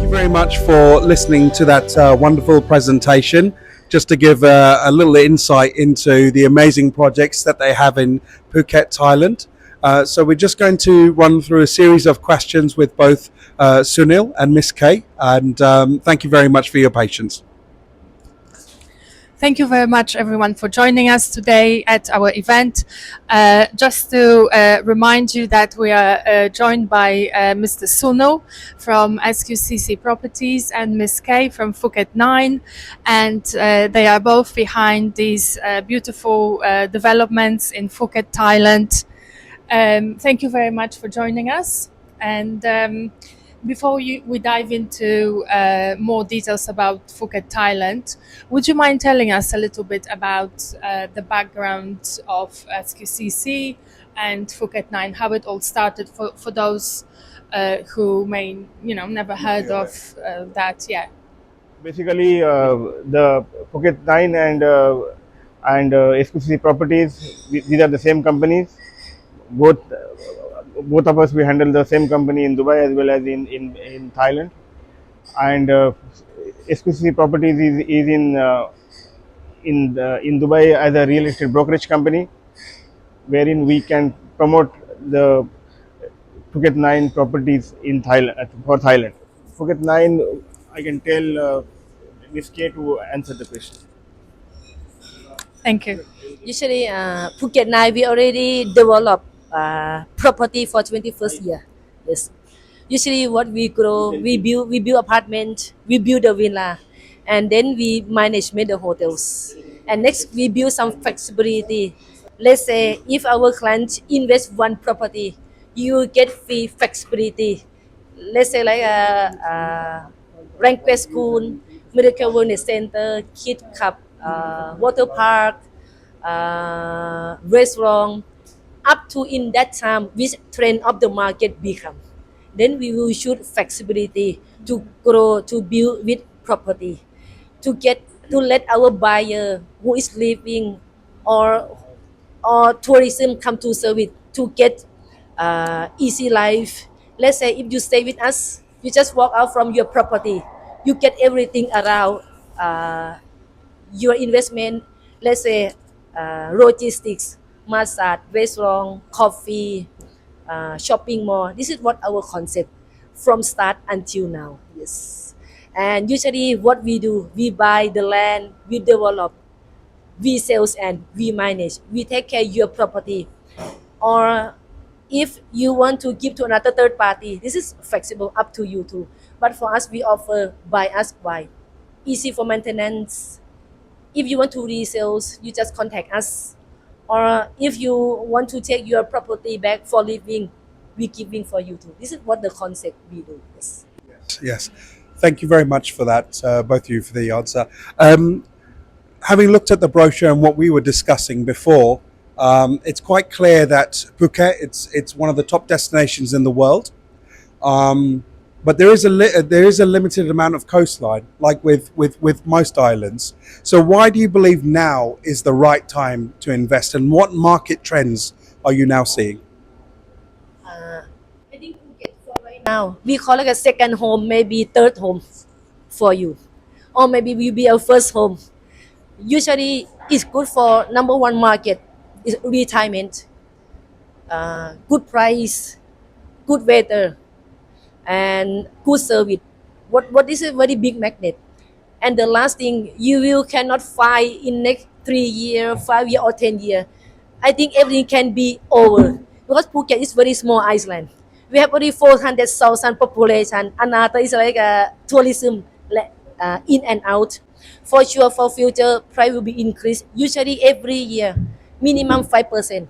you very much for listening to that wonderful presentation. Just to give a little insight into the amazing projects that they have in Phuket, Thailand. So we're just going to run through a series of questions with both Sunil and Miss K, and thank you very much for your patience. Thank you very much, everyone, for joining us today at our event. Just to remind you that we are joined by Mr. Sunil from SQCC Properties and Miss K from Phuket 9, and they are both behind these beautiful developments in Phuket, Thailand. Thank you very much for joining us. And before we dive into more details about Phuket, Thailand, would you mind telling us a little bit about the background of SQCC and Phuket 9, how it all started for those who may, never heard of that yet? Basically, the Phuket 9 and SQCC Properties, these are the same companies. Both of us, we handle the same company in Dubai as well as in Thailand. And SQCC Properties is in Dubai as a real estate brokerage company, wherein we can promote the Phuket 9 properties in Thailand for Thailand. Phuket 9, I can tell Ms. K to answer the question. Thank you. Usually, Phuket 9, we already developed property for 21st year. Yes. Usually what we grow, we build apartment, we build a villa, and then we manage the hotels. And next we build some flexibility. Let's say if our client invest one property, you get free flexibility. Let's say like Rankway School, Medical Wellness Center, Kids Club, water park, restaurant, up to in that time which trend of the market become. Then we will shoot flexibility to grow, to build with property, to let our buyer who is living or tourism come to service to get easy life. Let's say if you stay with us, you just walk out from your property, you get everything around your investment. Let's say logistics, massage, restaurant, coffee, shopping mall. This is what our concept from start until now. Yes. And usually what we do, we buy the land, we develop, we sell and we manage. We take care of your property. Or if you want to give to another third party, this is flexible, up to you too. But for us, we offer buy us buy. Easy for maintenance. If you want to resell, you just contact us. Or if you want to take your property back for living, we giving for you too. This is what the concept we do. Yes. Yes. Thank you very much for that, both of you, for the answer. Having looked at the brochure and what we were discussing before, it's quite clear that Phuket, it's one of the top destinations in the world. But there is a limited amount of coastline, like with most islands. So why do you believe now is the right time to invest, and what market trends are you now seeing? I think Phuket for right now, we call it a second home, maybe third home for you, or maybe will be our first home. Usually, it's good for number one market is retirement, good price, good weather, and good service. What is a very big magnet. And the last thing, you cannot find in next 3 years, 5 years, or 10 years. I think everything can be over because Phuket is very small island. We have only 400,000 population. Another is like tourism in and out. For sure, for future, price will be increased. Usually every year, minimum 5%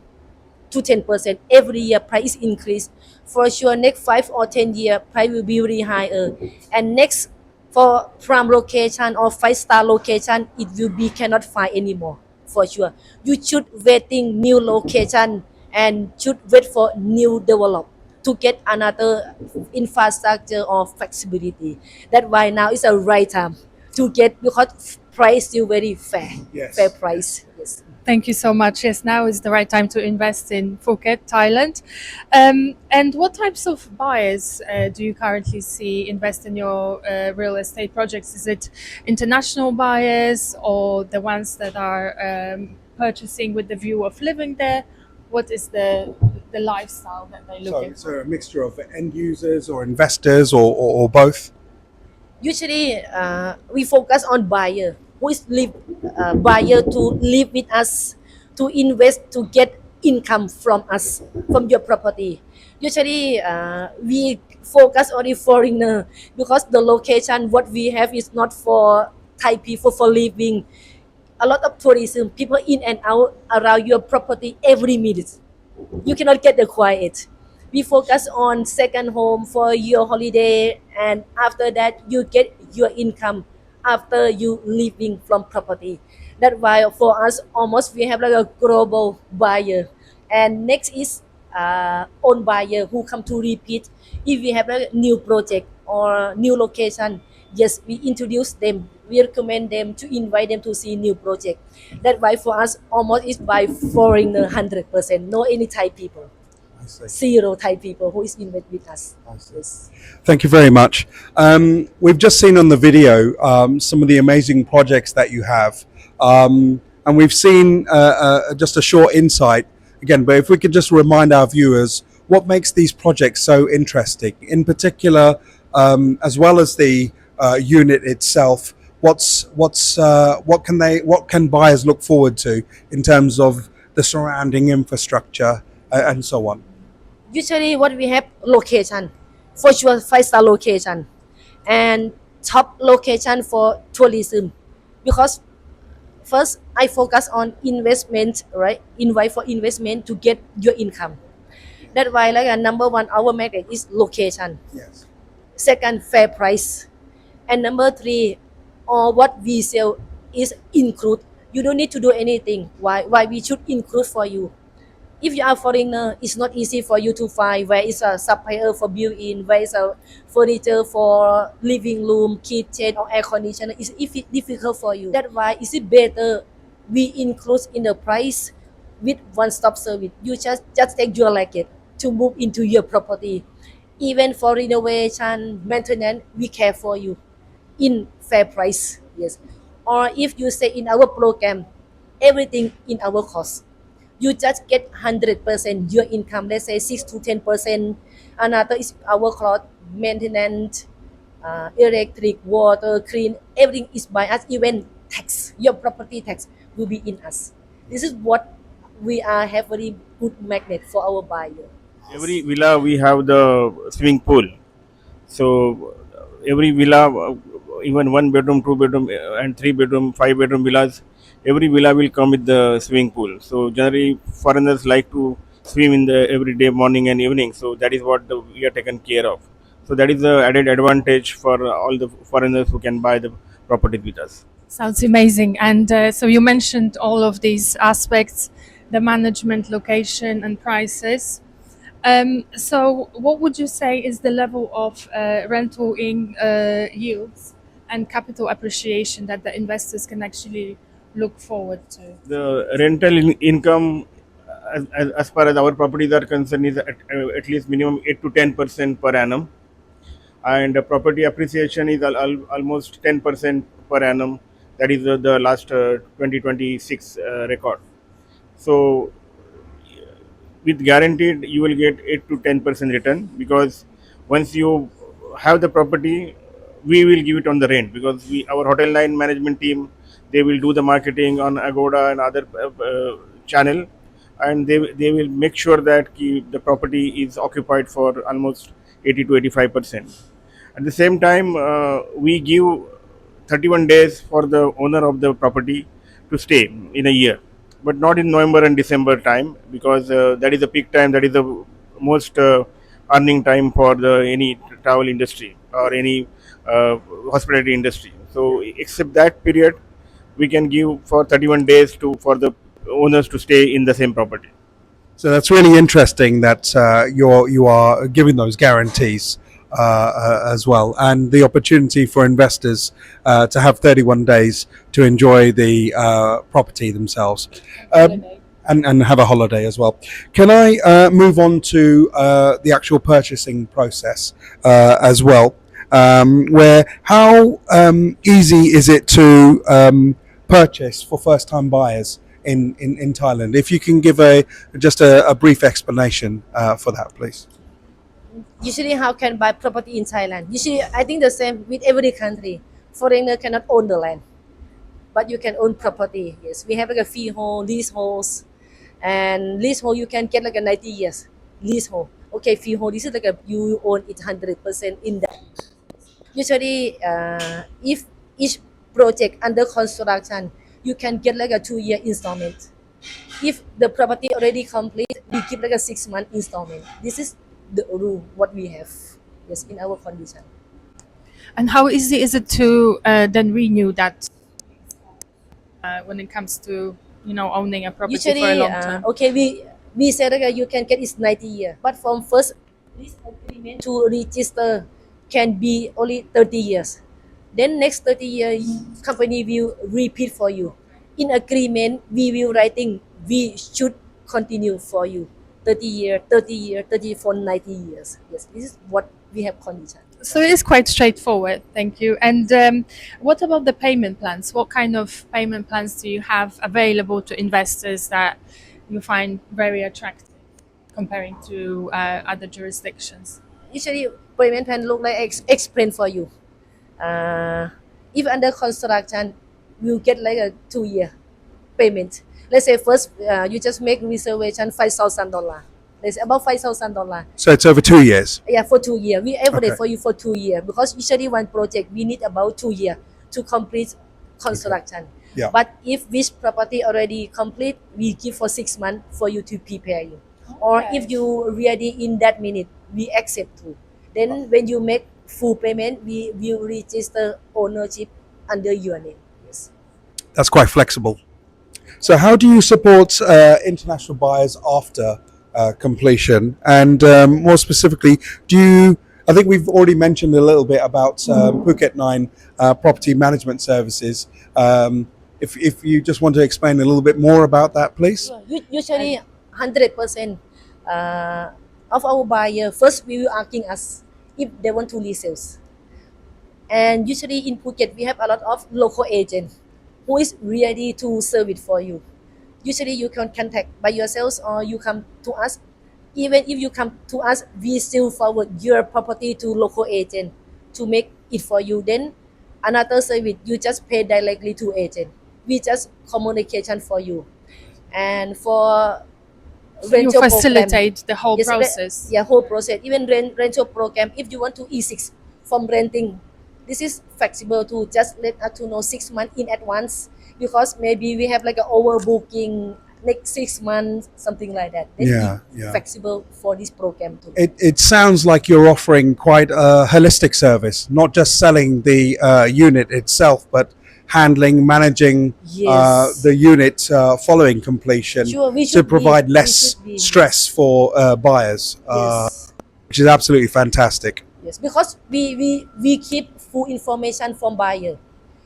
to 10%. Every year, price increase. For sure, next 5 or 10 years, price will be really higher. And next, for prime location or 5-star location, it will be cannot find anymore. For sure, you should waiting new location and should wait for new develop to get another infrastructure or flexibility. That's why now is the right time to get, because price still very fair. Yes. Fair price. Yes. Thank you so much. Yes, now is the right time to invest in Phuket, Thailand. And what types of buyers do you currently see invest in your real estate projects? Is it international buyers or the ones that are purchasing with the view of living there? What is the lifestyle that they're So looking it's for? a mixture of end users or investors or both. Usually, we focus on buyer who is buyer to live with us, to invest, to get income from us, from your property. Usually, we focus on the foreigner because the location what we have is not for Thai people for living. A lot of tourism, people in and out around your property every minute. You cannot get the quiet. We focus on second home for your holiday, and after that you get your income after you living from property. That's why for us almost we have like a global buyer, and next is own buyer who come to repeat. If we have a new project or new location, yes, we introduce them, we recommend them, to invite them to see new project. That's why for us almost is by foreigner 100%, no any Thai people, I see. zero Thai people who is invest with us. Yes. Thank you very much. We've just seen on the video some of the amazing projects that you have. And we've seen just a short insight again, but if we could just remind our viewers what makes these projects so interesting, in particular, as well as the unit itself, what can buyers look forward to in terms of the surrounding infrastructure and so on? Usually what we have location, for sure 5-star location, and top location for tourism, because first I focus on investment, right? Invite for investment to get your income. That's why like a number one our market is location. Yes. Second, fair price, and number three, all what we sell is include. You don't need to do anything. Why we should include for you? If you are foreigner, it's not easy for you to find where is a supplier for built-in, where is a furniture for living room, kitchen or air conditioner. It's difficult for you. That's why is it better we include in the price with one-stop service. You just take your like to move into your property. Even for renovation, maintenance, we care for you in fair price. Yes. Or if you stay in our program, everything in our cost. You just get 100% your income. Let's say 6 to 10%. Another is our cloth, maintenance, electric, water, clean. Everything is by us. Even tax, your property tax will be in us. This is what we have very good magnet for our buyer. Every villa we have the swimming pool. So every villa, even 1 bedroom, 2 bedroom, and 3 bedroom, 5 bedroom villas, every villa will come with the swimming pool. So generally, foreigners like to swim in the every day, morning and evening. So that is what we are taken care of. So that is the added advantage for all the foreigners who can buy the property with us. Sounds amazing. And so you mentioned all of these aspects, the management, location, and prices. So what would you say is the level of rental yields and capital appreciation that the investors can actually look forward to? The rental income, as far as our properties are concerned, is at least minimum 8 to 10% per annum, and property appreciation is almost 10% per annum. That is the last 2026 record. So with guaranteed you will get 8 to 10% return, because once you have the property, we will give it on the rent, because our hotel line management team, they will do the marketing on Agoda and other channel, and they will make sure that the property is occupied for almost 80 to 85%. At the same time, we give 31 days for the owner of the property to stay in a year, but not in November and December time, because that is the peak time, that is the most earning time for any travel industry or any hospitality industry. So except that period, we can give for 31 days for the owners to stay in the same property. So that's really interesting that you are giving those guarantees. as well, and the opportunity for investors to have 31 days to enjoy the property themselves. And have a holiday as well. Can I move on to the actual purchasing process as well? Where how easy is it to purchase for first-time buyers in Thailand? If you can give just a brief explanation for that, please. Usually, how can buy property in Thailand? Usually, I think the same with every country. Foreigner cannot own the land, but you can own property. Yes, we have like a freehold, leaseholds, and leasehold you can get like a 90 years leasehold. Okay, freehold, this is like you own it 100% in that. Usually, if each project under construction, you can get like a 2-year installment. If the property already complete, we give like a 6-month installment. This is the rule what we have, yes, in our condition. And how easy is it to then renew that when it comes to owning a property Usually, for a long time? okay, we say that you can get is 90 years, but from first lease agreement to register can be only 30 years. Then next 30 years, company will repeat for you. In agreement, we will writing we should continue for you 30 years, 30 years, 30 for 90 years. Yes, this is what we have condition. So it is quite straightforward. Thank you. And what about the payment plans? What kind of payment plans do you have available to investors that you find very attractive comparing to other jurisdictions? Usually, payment plan look like explain for you. If under construction, you get like a 2-year payment. Let's say first you just make reservation $5,000. Let's say about $5,000. So it's over 2 years. Yeah, for 2 years. We average Okay. for you for 2 years because usually one project we need about 2 years to complete construction. Yeah. But if this property already complete, we give for 6 months for you to prepare you. Or Okay. if you ready in that minute, we accept too. Then when you make full payment, we will register ownership under your name. Yes. That's quite flexible. So how do you support international buyers after completion? And more specifically, I think we've already mentioned a little bit about Phuket 9 property management services. If you just want to explain a little bit more about that, please. Usually 100% of our buyer, first we will asking us if they want to resales. And usually in Phuket, we have a lot of local agents who is ready to serve it for you. Usually you can contact by yourselves or you come to us. Even if you come to us, we still forward your property to local agent to make it for you. Then another service, you just pay directly to agent. We just communication for you. And for So you rental facilitate program, the whole yes, process. yeah, whole process. Even rental program, if you want to E6 from renting, this is flexible to just let us to know 6 months in advance because maybe we have like an overbooking next 6 months, something like that. Then Yeah. flexible for this program too. It sounds like you're offering quite a holistic service, not just selling the unit itself, but handling, managing Yes. the unit following completion Sure, we to should be. provide We less should be. stress for buyers, Yes. which is absolutely fantastic. Yes, because we keep full information from buyer.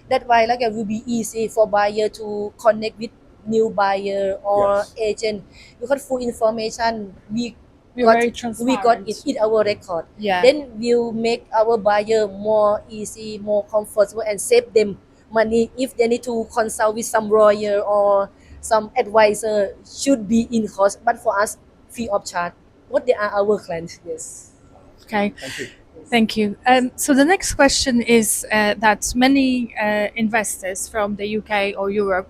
That's why like it will be easy for buyer to connect with new buyer or Yes. agent because full information we We're got very we transparent. got it in our record. Yeah. Then we'll make our buyer more easy, more comfortable, and save them money if they need to consult with some lawyer or some advisor. Should be in cost, but for us free of charge. What they are our clients. Yes. Okay. Thank you. Thank you. So the next question is that many investors from the UK or Europe,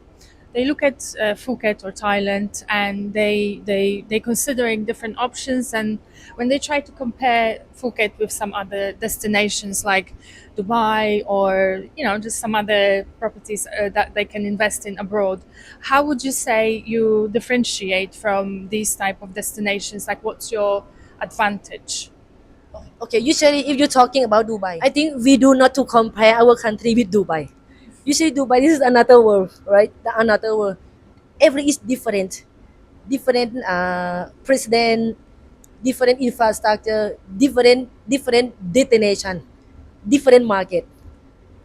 they look at Phuket or Thailand and they considering different options, and when they try to compare Phuket with some other destinations like Dubai or just some other properties that they can invest in abroad, how would you say you differentiate from these type of destinations? Like, what's your advantage? Okay, usually if you're talking about Dubai, I think we do not to compare our country with Dubai. Usually Dubai, this is another world, right? Another world. Every is different. Different president, different infrastructure, different destination, different market.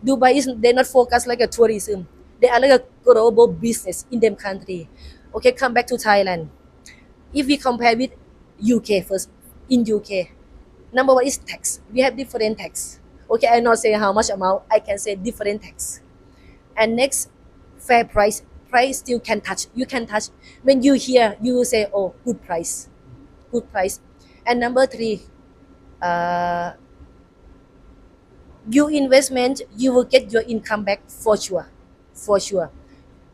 Dubai is they're not focused like a tourism. They are like a global business in them country. Okay, come back to Thailand. If we compare with UK first, in UK, number one is tax. We have different tax. Okay, I not say how much amount. I can say different tax. And next, fair price. Price still can touch. You can touch. When you hear, you will say, oh, good price, good price. And number three, you investment, you will get your income back for sure, for sure.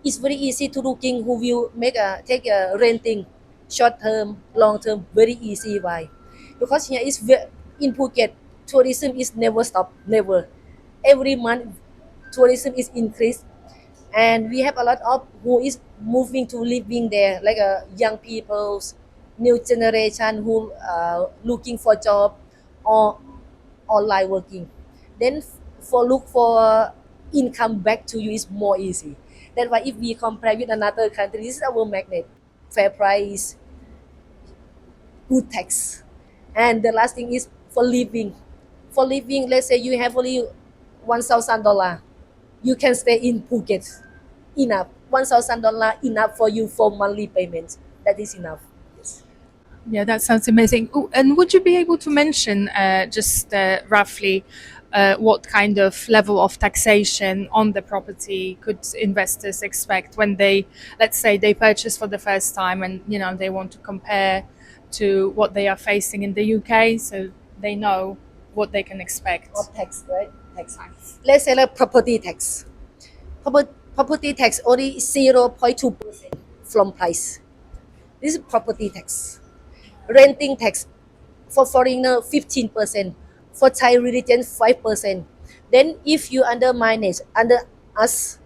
It's very easy to looking who will take a renting, short term, long term, very easy. Why? Because here is in Phuket, tourism is never stop, never. Every month, tourism is increased, and we have a lot of who is moving to living there, like young people, new generation who looking for job or online working. Then for look for income back to you is more easy. That's why if we compare with another country, this is our magnet: fair price, good tax. And the last thing is for living. For living, let's say you have only $1,000, you can stay in Phuket. Enough. $1,000 enough for you for monthly payments. That is enough. Yes. Yeah, that sounds amazing. Ooh, and would you be able to mention just roughly what kind of level of taxation on the property could investors expect when they, let's say, they purchase for the first time and they want to compare to what they are facing in the UK, so they know what they can expect? Of tax, right? Tax. Let's say like property tax. Property tax only 0.2% from price. This is property tax. Renting tax for foreigner 15%, for Thai resident 5%. Then if you under manage under us,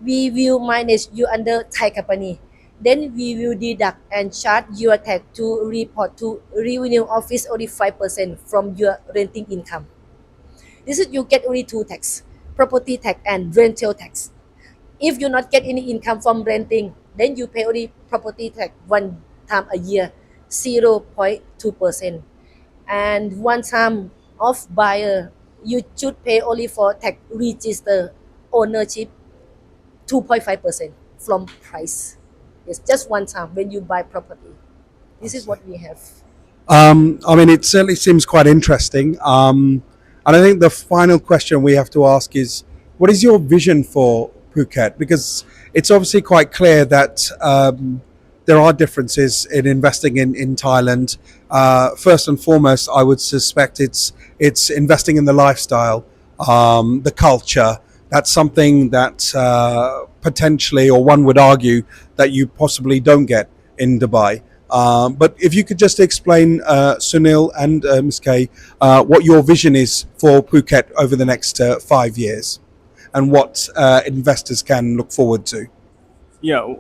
we will manage you under Thai company. Then we will deduct and charge your tax to report to revenue office only 5% from your renting income. This is you get only two tax: property tax and rental tax. If you not get any income from renting, then you pay only property tax one time a year, 0.2%. And one time of buyer, you should pay only for tax register ownership 2.5% from price. Yes, just one time when you buy property. This is what we have. I mean, it certainly seems quite interesting. And I think the final question we have to ask is, what is your vision for Phuket? Because it's obviously quite clear that there are differences in investing in Thailand. First and foremost, I would suspect it's investing in the lifestyle, the culture. That's something that potentially, or one would argue, that you possibly don't get in Dubai. But if you could just explain, Sunil and Ms. K, what your vision is for Phuket over the next 5 years, and what investors can look forward to. Yeah,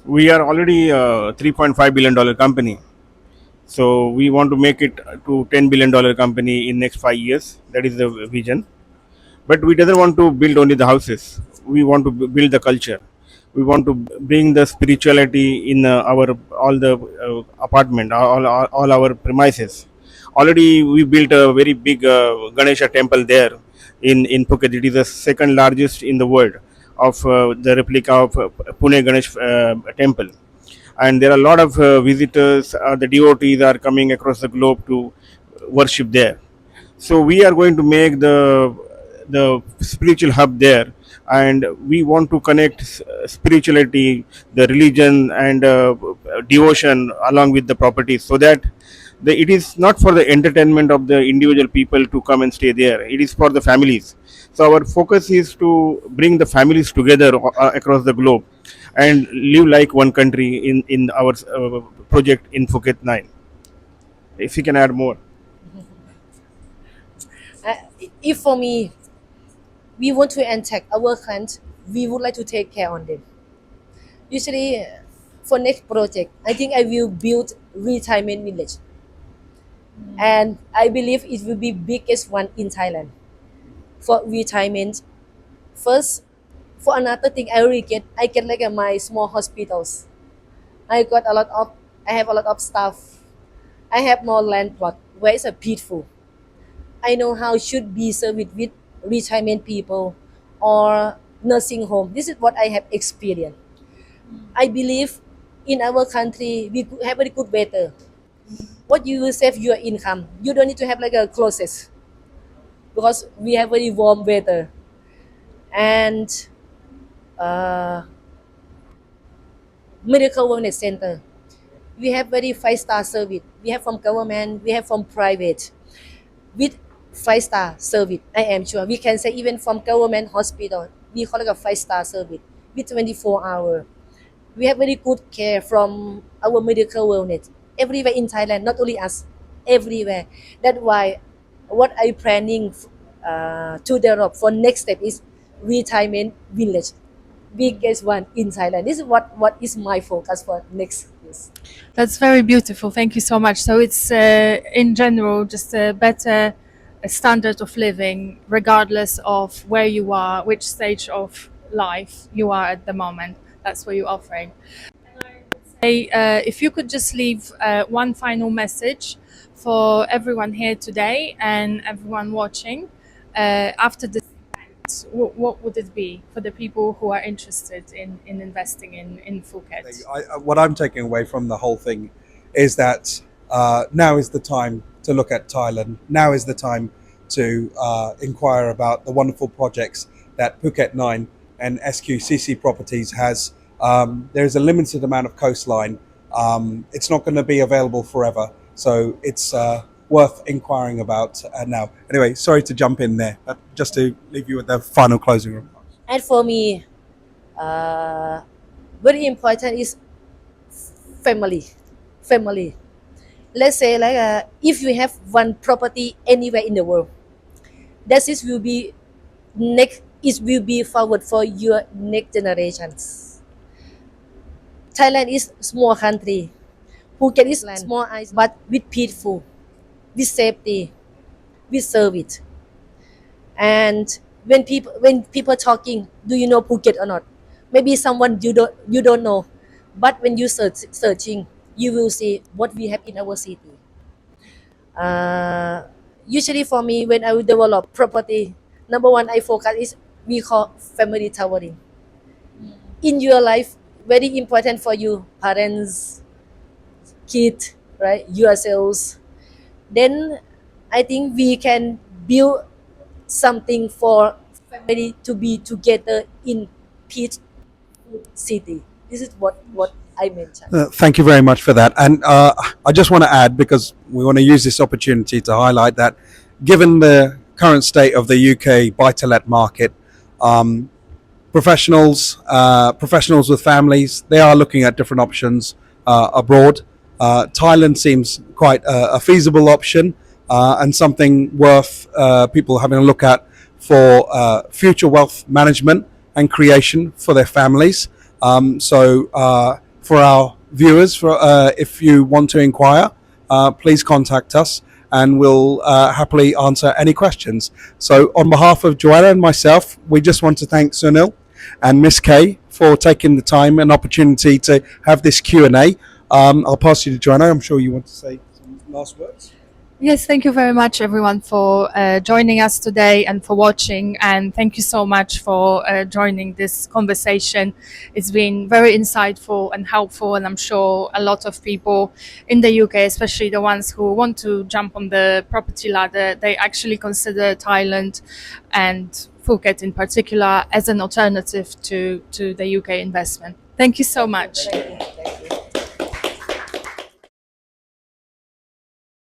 we are already a $3.5 billion company. So we want to make it to $10 billion company in next 5 years. That is the vision. But we doesn't want to build only the houses. We want to build the culture. We want to bring the spirituality in our all the apartment, all our premises. Already we built a very big Ganesha temple there in Phuket. It is the second largest in the world of the replica of Pune Ganesh temple. And there are a lot of visitors, the devotees are coming across the globe to worship there. So we are going to make the spiritual hub there, and we want to connect spirituality, the religion, and devotion along with the properties, so that it is not for the entertainment of the individual people to come and stay there. It is for the families. So our focus is to bring the families together across the globe and live like one country in our project in Phuket 9. If you can add more. If for me, we want to attack our clients, we would like to take care on them. Usually, for next project, I think I will build retirement village, and I believe it will be biggest one in Thailand for retirement. First, for another thing, I get like my small hospitals. I have a lot of staff. I have more land plot where it's a peaceful. I know how should be serviced with retirement people or nursing home. This is what I have experienced. I believe in our country we have very good weather. What you will save your income. You don't need to have like a closet because we have very warm weather. And medical wellness center. We have very 5-star service. We have from government, we have from private. With 5-star service, I am sure. We can say even from government hospital, we call it a 5-star service with 24 hours. We have very good care from our medical wellness. Everywhere in Thailand, not only us, everywhere. That's why what I'm planning to develop for next step is retirement village. Biggest one in Thailand. This is what is my focus for next year. That's very beautiful. Thank you so much. So it's in general just a better standard of living, regardless of where you are, which stage of life you are at the moment. That's what you're offering. And I would say, if you could just leave one final message for everyone here today and everyone watching after this event, what would it be for the people who are interested in investing in Phuket? What I'm taking away from the whole thing is that now is the time to look at Thailand. Now is the time to inquire about the wonderful projects that Phuket 9 and SQCC Properties has. There's a limited amount of coastline. It's not going to be available forever, so it's worth inquiring about now. Anyway, sorry to jump in there, but just to leave you with the final closing remarks. And for me, very important is family. Family. Let's say like if you have one property anywhere in the world, that is will be next. It will be forward for your next generations. Thailand is small country. Phuket is small island, but with peaceful, with safety, with service. And when people talking, do you know Phuket or not? Maybe someone you don't know, but when you searching, you will see what we have in our city. Usually for me, when I will develop property, number one I focus is we call family towering. In your life, very important for you, parents, kids, right, yourselves. Then I think we can build something for family to be together in peace city. This is what I mentioned. Thank you very much for that. And I just want to add, because we want to use this opportunity to highlight that given the current state of the UK buy-to-let market, professionals with families, they are looking at different options abroad. Thailand seems quite a feasible option and something worth people having a look at for future wealth management and creation for their families. So for our viewers, if you want to inquire, please contact us and we'll happily answer any questions. So on behalf of Joanna and myself, we just want to thank Sunil and Miss K for taking the time and opportunity to have this Q&A. I'll pass you to Joanna. I'm sure you want to say some last words. Yes, thank you very much everyone for joining us today and for watching, and thank you so much for joining this conversation. It's been very insightful and helpful, and I'm sure a lot of people in the UK, especially the ones who want to jump on the property ladder, they actually consider Thailand and Phuket in particular as an alternative to the UK investment. Thank you so much. Thank you.